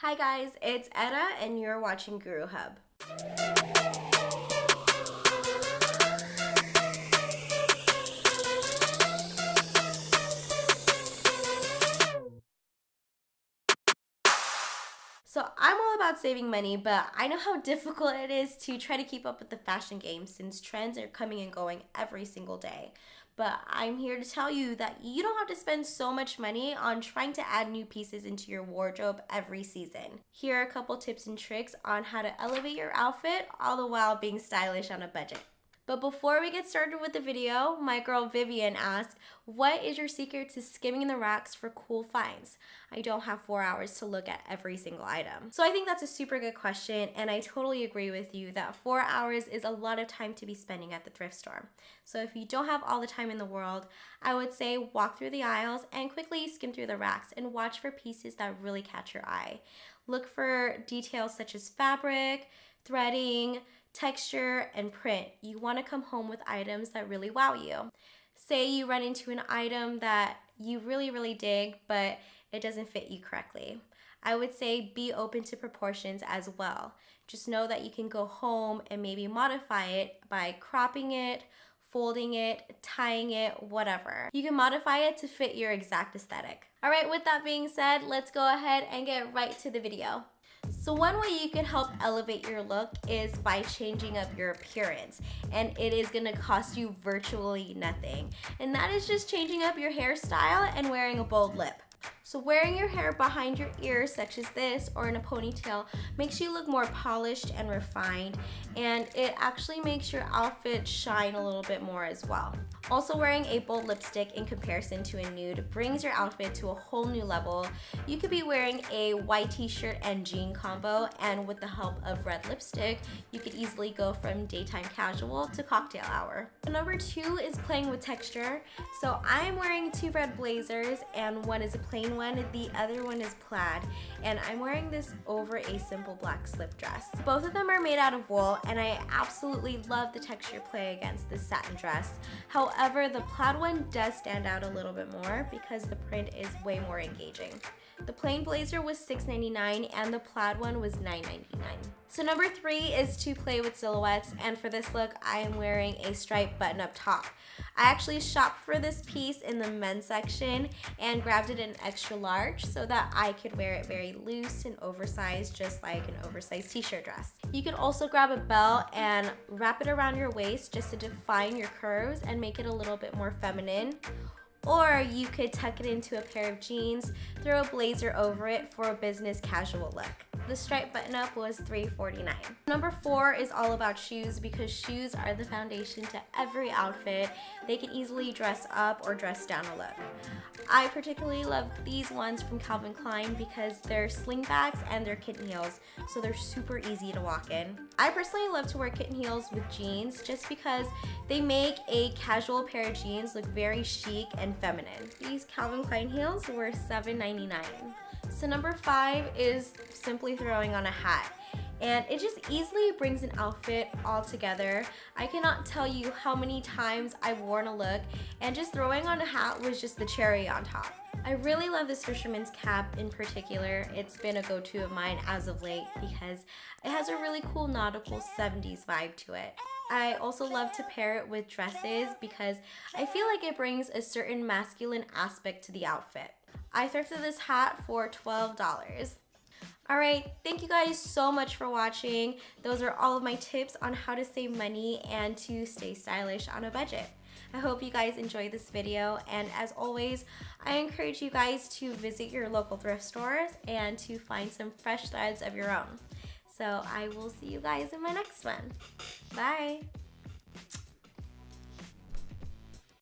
Hi guys, it's Etta and you're watching Guru Hub. So I'm all about saving money, but I know how difficult it is to try to keep up with the fashion game since trends are coming and going every single day. But I'm here to tell you that you don't have to spend so much money on trying to add new pieces into your wardrobe every season. Here are a couple tips and tricks on how to elevate your outfit all the while being stylish on a budget. But before we get started with the video, my girl Vivian asked, what is your secret to skimming the racks for cool finds? I don't have 4 hours to look at every single item. So I think that's a super good question, and I totally agree with you that 4 hours is a lot of time to be spending at the thrift store. So if you don't have all the time in the world, I would say walk through the aisles and quickly skim through the racks and watch for pieces that really catch your eye. Look for details such as fabric, threading, texture, and print. You want to come home with items that really wow you. Say you run into an item that you really dig, but it doesn't fit you correctly. I would say be open to proportions as well. Just know that you can go home and maybe modify it by cropping it, folding it, tying it, whatever. You can modify it to fit your exact aesthetic. All right, with that being said, let's go ahead and get right to the video. So one way you can help elevate your look is by changing up your appearance, and it is gonna cost you virtually nothing. And that is just changing up your hairstyle and wearing a bold lip. So wearing your hair behind your ears, such as this, or in a ponytail, makes you look more polished and refined, and it actually makes your outfit shine a little bit more as well. Also, wearing a bold lipstick in comparison to a nude brings your outfit to a whole new level. You could be wearing a white t-shirt and jean combo, and with the help of red lipstick, you could easily go from daytime casual to cocktail hour. Number 2 is playing with texture. So I'm wearing 2 red blazers, and one is a plain one, the other one is plaid, and I'm wearing this over a simple black slip dress. Both of them are made out of wool, and I absolutely love the texture play against this satin dress. However, the plaid one does stand out a little bit more because the print is way more engaging. The plain blazer was $6.99 and the plaid one was $9.99. So number 3 is to play with silhouettes, and for this look I am wearing a striped button-up top. I actually shopped for this piece in the men's section and grabbed it in extra large so that I could wear it very loose and oversized, just like an oversized t-shirt dress. You could also grab a belt and wrap it around your waist just to define your curves and make it a little bit more feminine. Or you could tuck it into a pair of jeans, throw a blazer over it for a business casual look. The striped button-up was $3.49. Number 4 is all about shoes, because shoes are the foundation to every outfit. They can easily dress up or dress down a look. I particularly love these ones from Calvin Klein because they're slingbacks and they're kitten heels, so they're super easy to walk in. I personally love to wear kitten heels with jeans just because they make a casual pair of jeans look very chic and feminine. These Calvin Klein heels were $7.99. So number 5 is simply throwing on a hat, and it just easily brings an outfit all together. I cannot tell you how many times I've worn a look and just throwing on a hat was just the cherry on top. I really love this fisherman's cap in particular. It's been a go-to of mine as of late because it has a really cool nautical 70s vibe to it. I also love to pair it with dresses because I feel like it brings a certain masculine aspect to the outfit. I thrifted this hat for $12. Alright, thank you guys so much for watching. Those are all of my tips on how to save money and to stay stylish on a budget. I hope you guys enjoyed this video, and as always, I encourage you guys to visit your local thrift stores and to find some fresh threads of your own. So I will see you guys in my next one. Bye!